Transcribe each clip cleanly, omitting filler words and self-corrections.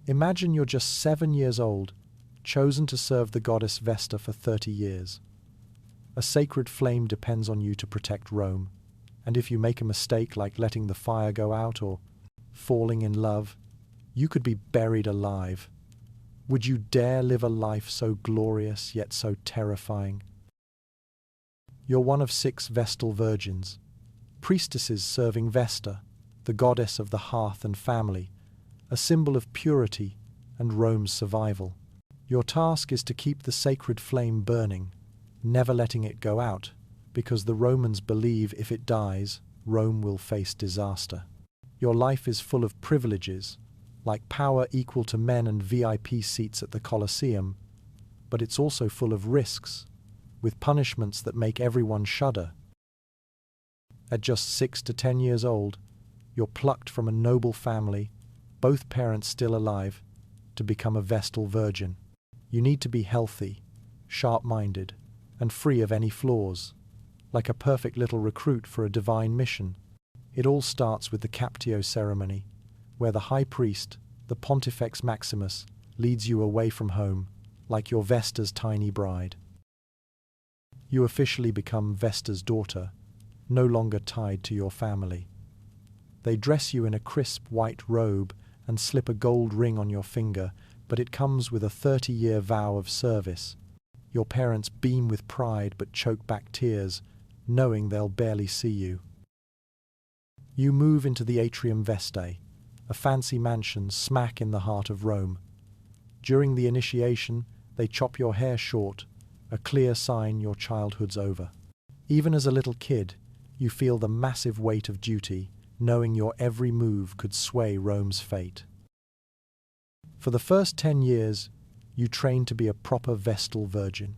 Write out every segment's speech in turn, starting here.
Imagine you're just 7 years old, chosen to serve the goddess Vesta for 30 years. A sacred flame depends on you to protect Rome, and if you make a mistake like letting the fire go out or falling in love, you could be buried alive. Would you dare live a life so glorious yet so terrifying? You're one of 6 Vestal Virgins, priestesses serving Vesta, the goddess of the hearth and family, a symbol of purity and Rome's survival. Your task is to keep the sacred flame burning, never letting it go out, because the Romans believe if it dies, Rome will face disaster. Your life is full of privileges, like power equal to men and VIP seats at the Colosseum, but it's also full of risks, with punishments that make everyone shudder. At just 6 to 10 years old, you're plucked from a noble family, both parents still alive, to become a Vestal Virgin. You need to be healthy, sharp-minded, and free of any flaws, like a perfect little recruit for a divine mission. It all starts with the Captio ceremony, where the high priest, the Pontifex Maximus, leads you away from home, like your Vesta's tiny bride. You officially become Vesta's daughter, no longer tied to your family. They dress you in a crisp white robe and slip a gold ring on your finger, but it comes with a 30-year vow of service. Your parents beam with pride but choke back tears, knowing they'll barely see you. You move into the Atrium Vestae, a fancy mansion smack in the heart of Rome. During the initiation, they chop your hair short, a clear sign your childhood's over. Even as a little kid, you feel the massive weight of duty, knowing your every move could sway Rome's fate. For the first 10 years, you train to be a proper Vestal Virgin.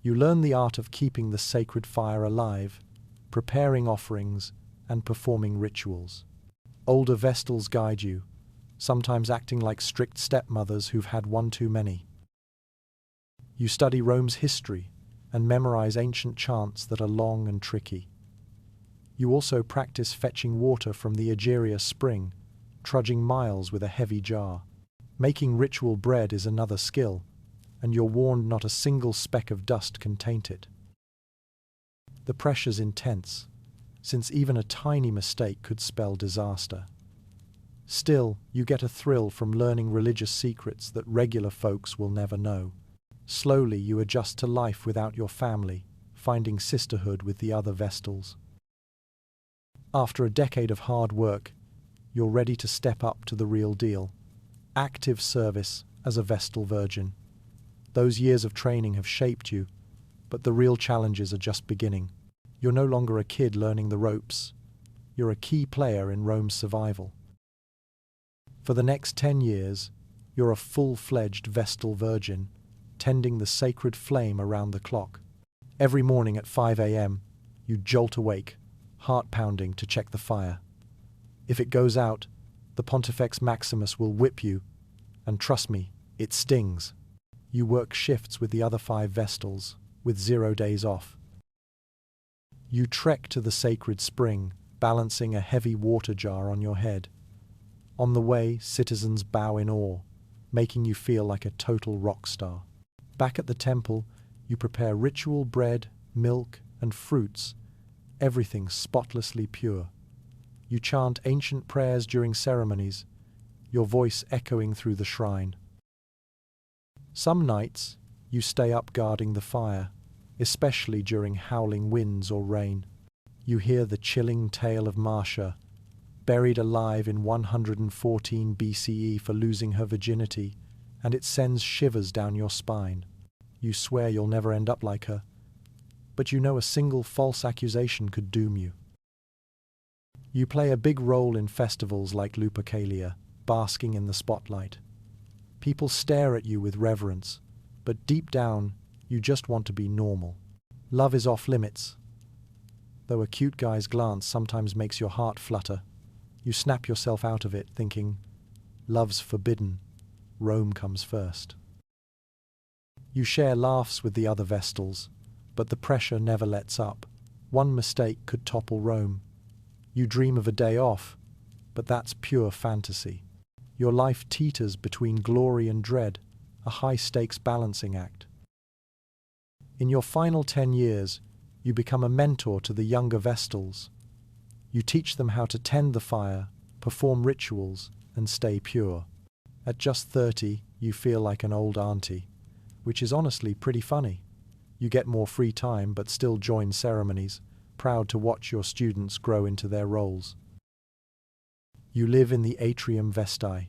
You learn the art of keeping the sacred fire alive, preparing offerings, and performing rituals. Older Vestals guide you, sometimes acting like strict stepmothers who've had one too many. You study Rome's history and memorize ancient chants that are long and tricky. You also practice fetching water from the Egeria spring, trudging miles with a heavy jar. Making ritual bread is another skill, and you're warned not a single speck of dust can taint it. The pressure's intense, since even a tiny mistake could spell disaster. Still, you get a thrill from learning religious secrets that regular folks will never know. Slowly, you adjust to life without your family, finding sisterhood with the other Vestals. After a decade of hard work, you're ready to step up to the real deal. Active service as a Vestal Virgin. Those years of training have shaped you, but the real challenges are just beginning. You're no longer a kid learning the ropes. You're a key player in Rome's survival. For the next 10 years, you're a full-fledged Vestal Virgin, tending the sacred flame around the clock. Every morning at 5 a.m., you jolt awake, heart pounding to check the fire. If it goes out, the Pontifex Maximus will whip you, and trust me, it stings. You work shifts with the other 5 Vestals, with 0 days off. You trek to the sacred spring, balancing a heavy water jar on your head. On the way, citizens bow in awe, making you feel like a total rock star. Back at the temple, you prepare ritual bread, milk, and fruits, everything spotlessly pure. You chant ancient prayers during ceremonies, your voice echoing through the shrine. Some nights, you stay up guarding the fire, especially during howling winds or rain. You hear the chilling tale of Marcia, buried alive in 114 BCE for losing her virginity, and it sends shivers down your spine. You swear you'll never end up like her, but you know a single false accusation could doom you. You play a big role in festivals like Lupercalia, basking in the spotlight. People stare at you with reverence, but deep down, you just want to be normal. Love is off limits. Though a cute guy's glance sometimes makes your heart flutter, you snap yourself out of it thinking, love's forbidden, Rome comes first. You share laughs with the other Vestals, but the pressure never lets up. One mistake could topple Rome. You dream of a day off, but that's pure fantasy. Your life teeters between glory and dread, a high-stakes balancing act. In your final 10 years, you become a mentor to the younger Vestals. You teach them how to tend the fire, perform rituals, and stay pure. At just 30, you feel like an old auntie, which is honestly pretty funny. You get more free time but still join ceremonies, proud to watch your students grow into their roles. You live in the Atrium Vestae,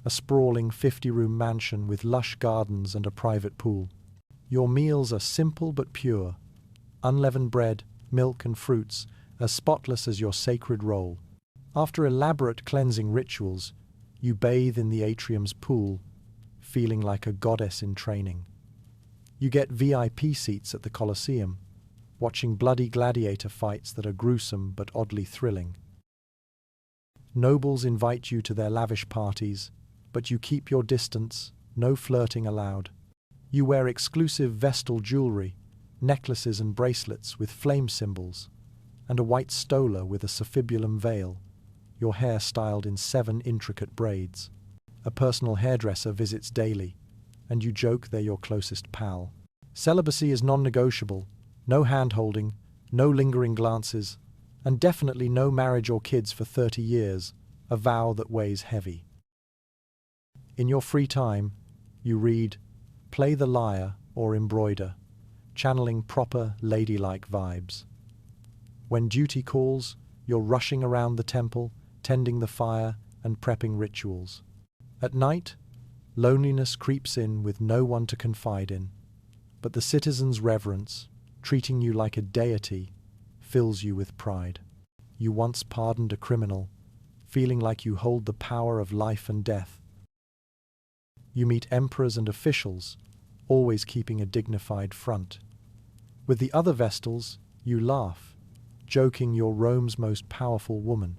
a sprawling 50-room mansion with lush gardens and a private pool. Your meals are simple but pure, unleavened bread, milk and fruits, as spotless as your sacred roll. After elaborate cleansing rituals, you bathe in the atrium's pool, feeling like a goddess in training. You get VIP seats at the Colosseum, watching bloody gladiator fights that are gruesome but oddly thrilling. Nobles invite you to their lavish parties, but you keep your distance, no flirting allowed. You wear exclusive Vestal jewelry, necklaces and bracelets with flame symbols, and a white stola with a suffibulum veil, your hair styled in 7 intricate braids. A personal hairdresser visits daily, and you joke they're your closest pal. Celibacy is non-negotiable, no hand-holding, no lingering glances, and definitely no marriage or kids for 30 years, a vow that weighs heavy. In your free time, you read, play the lyre or embroider, channeling proper ladylike vibes. When duty calls, you're rushing around the temple, tending the fire and prepping rituals. At night, loneliness creeps in with no one to confide in, but the citizens' reverence, treating you like a deity, fills you with pride. You once pardoned a criminal, feeling like you hold the power of life and death. You meet emperors and officials, always keeping a dignified front. With the other Vestals, you laugh, joking you're Rome's most powerful woman.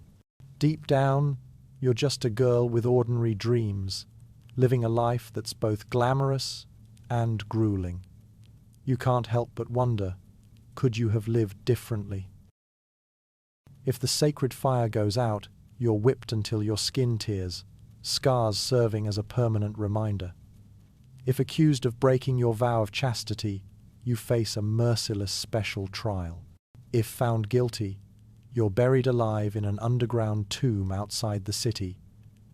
Deep down, you're just a girl with ordinary dreams, living a life that's both glamorous and grueling. You can't help but wonder, could you have lived differently? If the sacred fire goes out, you're whipped until your skin tears, scars serving as a permanent reminder. If accused of breaking your vow of chastity, you face a merciless special trial. If found guilty, you're buried alive in an underground tomb outside the city,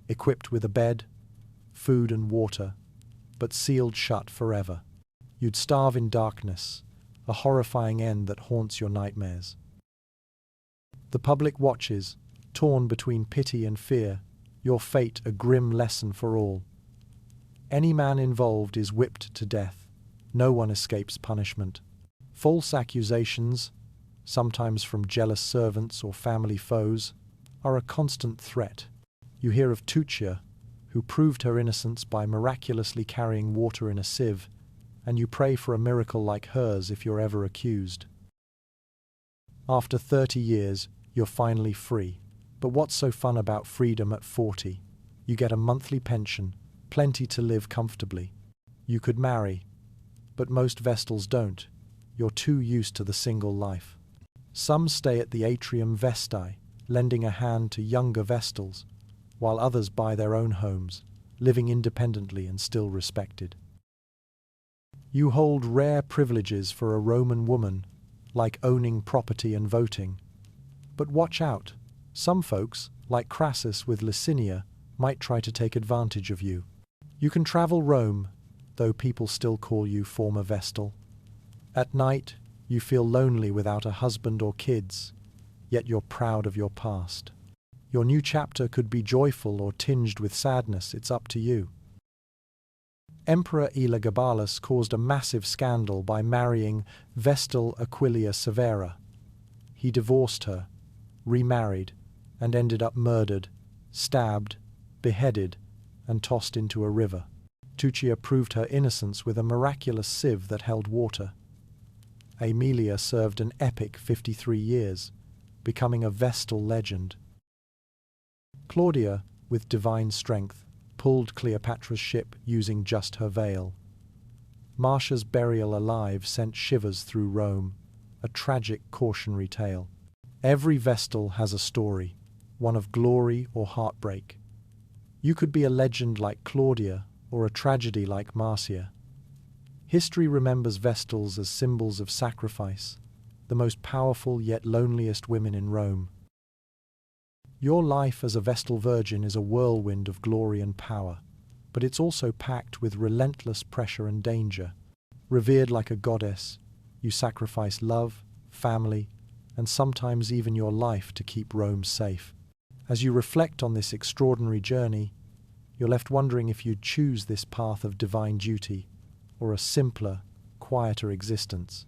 equipped with a bed, food and water, but sealed shut forever. You'd starve in darkness, a horrifying end that haunts your nightmares. The public watches, torn between pity and fear, your fate a grim lesson for all. Any man involved is whipped to death. No one escapes punishment. False accusations, sometimes from jealous servants or family foes, are a constant threat. You hear of Tuccia, who proved her innocence by miraculously carrying water in a sieve, and you pray for a miracle like hers if you're ever accused. After 30 years, you're finally free. But what's so fun about freedom at 40? You get a monthly pension, plenty to live comfortably. You could marry, but most Vestals don't. You're too used to the single life. Some stay at the Atrium Vestae, lending a hand to younger Vestals, while others buy their own homes, living independently and still respected. You hold rare privileges for a Roman woman, like owning property and voting. But watch out. Some folks, like Crassus with Licinia, might try to take advantage of you. You can travel Rome, though people still call you former Vestal. At night, you feel lonely without a husband or kids, yet you're proud of your past. Your new chapter could be joyful or tinged with sadness, it's up to you. Emperor Elagabalus caused a massive scandal by marrying Vestal Aquilia Severa. He divorced her, remarried, and ended up murdered, stabbed, beheaded, and tossed into a river. Tuccia proved her innocence with a miraculous sieve that held water. Aemilia served an epic 53 years, becoming a Vestal legend. Claudia, with divine strength, pulled Cleopatra's ship using just her veil. Marcia's burial alive sent shivers through Rome, a tragic cautionary tale. Every Vestal has a story, one of glory or heartbreak. You could be a legend like Claudia or a tragedy like Marcia. History remembers Vestals as symbols of sacrifice, the most powerful yet loneliest women in Rome. Your life as a Vestal Virgin is a whirlwind of glory and power, but it's also packed with relentless pressure and danger. Revered like a goddess, you sacrifice love, family, and sometimes even your life to keep Rome safe. As you reflect on this extraordinary journey, you're left wondering if you'd choose this path of divine duty or a simpler, quieter existence.